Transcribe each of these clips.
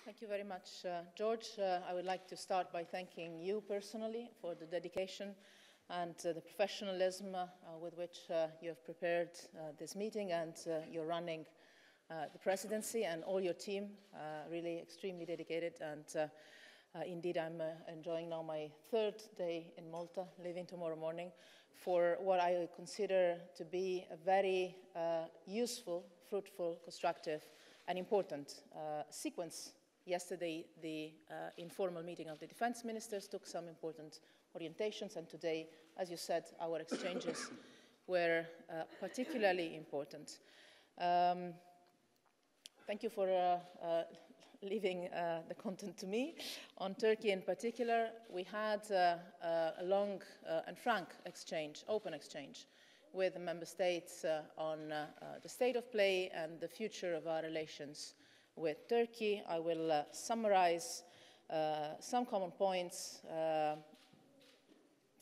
Thank you very much, George. I would like to start by thanking you personally for the dedication and the professionalism with which you have prepared this meeting, and you're running the presidency, and all your team, really extremely dedicated. And indeed, I'm enjoying now my third day in Malta, leaving tomorrow morning, for what I consider to be a very useful, fruitful, constructive and important sequence. Yesterday, the informal meeting of the defense ministers took some important orientations, and today, as you said, our exchanges were particularly important. Thank you for leaving the content to me. On Turkey in particular, we had a long and frank exchange, open exchange, with the member states on the state of play and the future of our relations with Turkey. I will summarize some common points,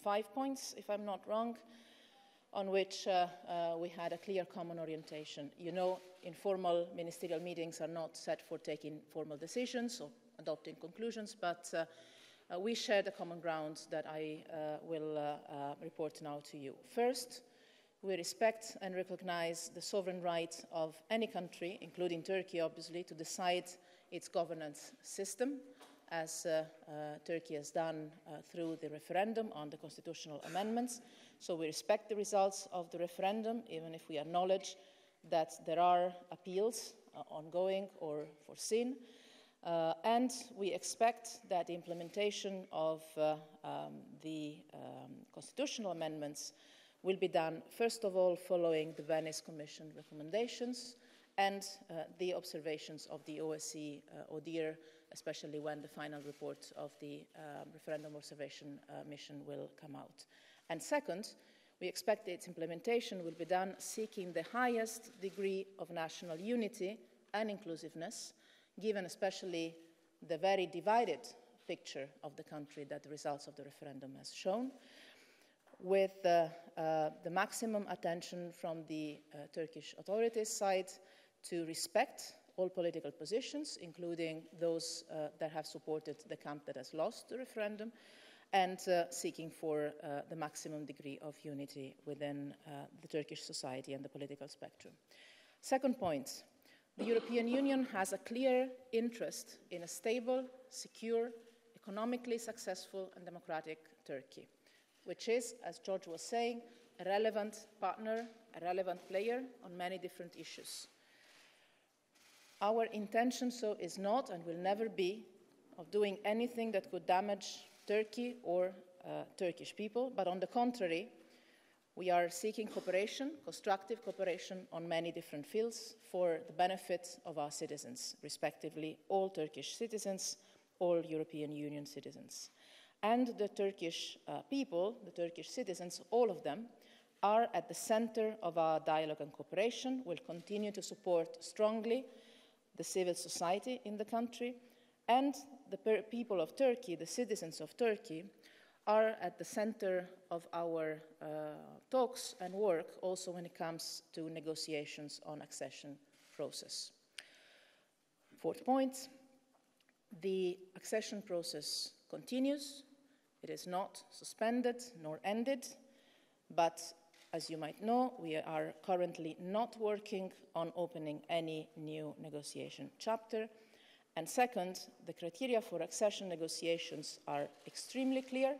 5 points, if I'm not wrong, on which we had a clear common orientation. You know, informal ministerial meetings are not set for taking formal decisions or adopting conclusions, but we share the common ground that I will report now to you. First, we respect and recognize the sovereign right of any country, including Turkey, obviously, to decide its governance system, as Turkey has done through the referendum on the constitutional amendments. So we respect the results of the referendum, even if we acknowledge that there are appeals ongoing or foreseen. And we expect that the implementation of the constitutional amendments will be done, first of all, following the Venice Commission recommendations and the observations of the OSCE ODIHR, especially when the final report of the referendum observation mission will come out. And second, we expect that its implementation will be done seeking the highest degree of national unity and inclusiveness, given especially the very divided picture of the country that the results of the referendum has shown, with the maximum attention from the Turkish authorities' side to respect all political positions, including those that have supported the camp that has lost the referendum, and seeking for the maximum degree of unity within the Turkish society and the political spectrum. Second point, the European Union has a clear interest in a stable, secure, economically successful and democratic Turkey, which is, as George was saying, a relevant partner, a relevant player on many different issues. Our intention, so, is not and will never be of doing anything that could damage Turkey or Turkish people, but on the contrary, we are seeking cooperation, constructive cooperation on many different fields for the benefit of our citizens, respectively, all Turkish citizens, all European Union citizens. And the Turkish people, the Turkish citizens, all of them, are at the center of our dialogue and cooperation. We'll continue to support strongly the civil society in the country, and the people of Turkey, the citizens of Turkey, are at the center of our talks and work, also when it comes to negotiations on accession process. Fourth point, the accession process continues. It is not suspended nor ended, but as you might know, we are currently not working on opening any new negotiation chapter. And second, the criteria for accession negotiations are extremely clear,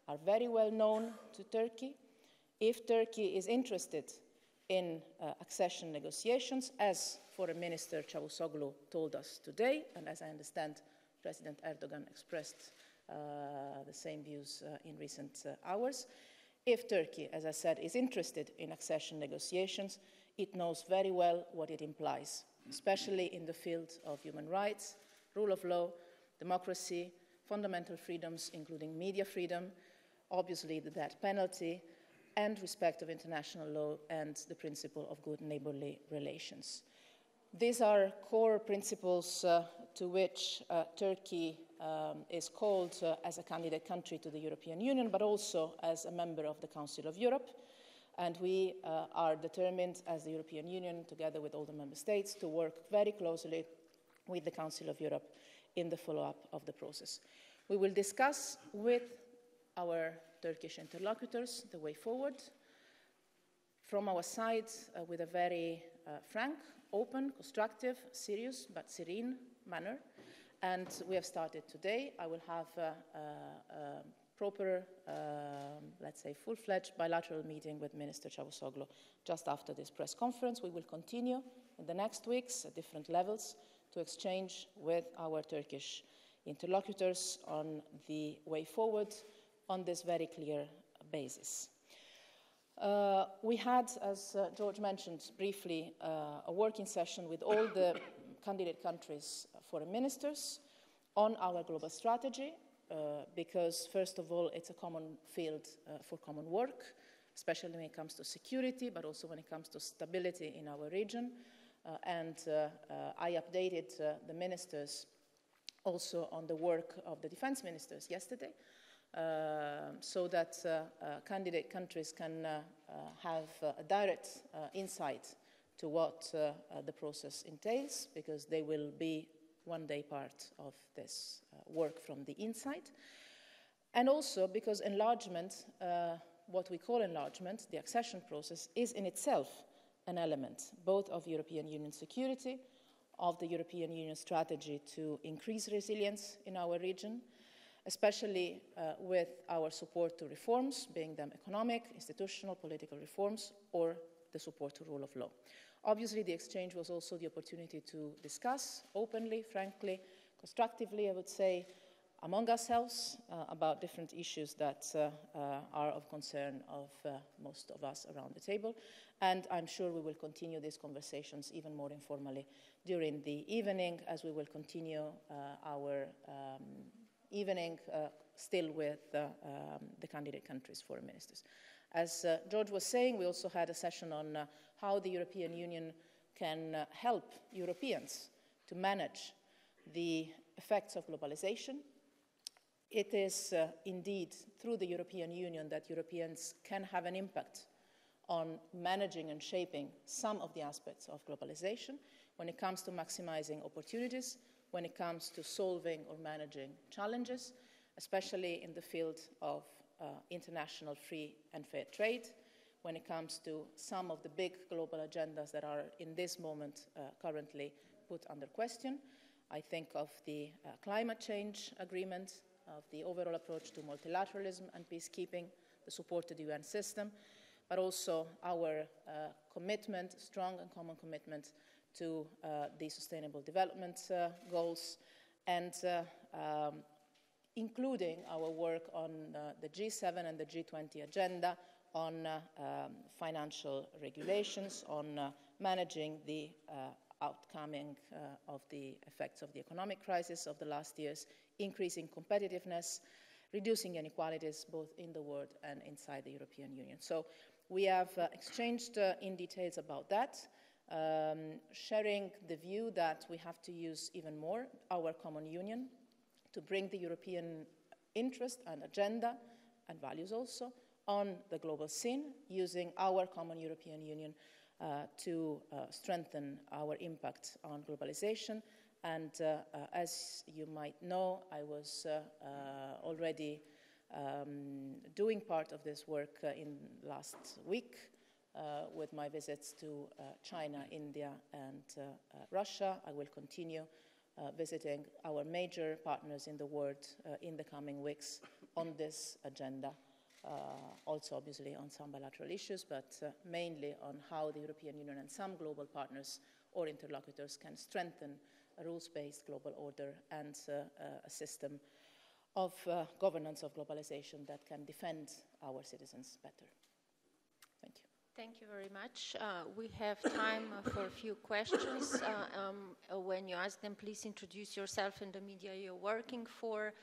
are very well known to Turkey. If Turkey is interested in accession negotiations, as Foreign Minister Çavuşoğlu told us today, and as I understand President Erdogan expressed the same views in recent hours. If Turkey, as I said, is interested in accession negotiations, it knows very well what it implies, especially in the field of human rights, rule of law, democracy, fundamental freedoms, including media freedom, obviously the death penalty, and respect of international law and the principle of good neighborly relations. These are core principles to which Turkey is called as a candidate country to the European Union, but also as a member of the Council of Europe. And we are determined as the European Union, together with all the member states, to work very closely with the Council of Europe in the follow-up of the process. We will discuss with our Turkish interlocutors the way forward. From our side, with a very frank, open, constructive, serious, but serene manner. And we have started today. I will have a proper, let's say, full-fledged bilateral meeting with Minister Çavuşoğlu just after this press conference. We will continue in the next weeks at different levels to exchange with our Turkish interlocutors on the way forward on this very clear basis. We had, as George mentioned briefly, a working session with all the candidate countries' foreign ministers on our global strategy, because first of all, it's a common field for common work, especially when it comes to security, but also when it comes to stability in our region. I updated the ministers also on the work of the defense ministers yesterday, so that candidate countries can have a direct insight to what the process entails, because they will be one day part of this work from the inside. And also because enlargement, what we call enlargement, the accession process, is in itself an element both of European Union security, of the European Union strategy to increase resilience in our region, especially with our support to reforms, being them economic, institutional, political reforms, or the support to rule of law. Obviously, the exchange was also the opportunity to discuss openly, frankly, constructively, I would say, among ourselves about different issues that are of concern of most of us around the table. And I'm sure we will continue these conversations even more informally during the evening, as we will continue our evening still with the candidate countries' foreign ministers. As George was saying, we also had a session on how the European Union can help Europeans to manage the effects of globalization. It is indeed through the European Union that Europeans can have an impact on managing and shaping some of the aspects of globalization when it comes to maximizing opportunities, when it comes to solving or managing challenges, especially in the field of international free and fair trade, when it comes to some of the big global agendas that are in this moment currently put under question. I think of the climate change agreement, of the overall approach to multilateralism and peacekeeping, the support to the UN system, but also our commitment, strong and common commitment to the Sustainable Development Goals, and including our work on the G7 and the G20 agenda, on financial regulations, on managing the outcoming of the effects of the economic crisis of the last years, increasing competitiveness, reducing inequalities both in the world and inside the European Union. So we have exchanged in details about that, sharing the view that we have to use even more our common union to bring the European interest and agenda and values also on the global scene, using our common European Union to strengthen our impact on globalization. And as you might know, I was already doing part of this work in last week with my visits to China, India, and Russia. I will continue visiting our major partners in the world in the coming weeks on this agenda. Also obviously on some bilateral issues, but mainly on how the European Union and some global partners or interlocutors can strengthen a rules-based global order and a system of governance of globalization that can defend our citizens better. Thank you. Thank you very much. We have time for a few questions. When you ask them, please introduce yourself and the media you're working for.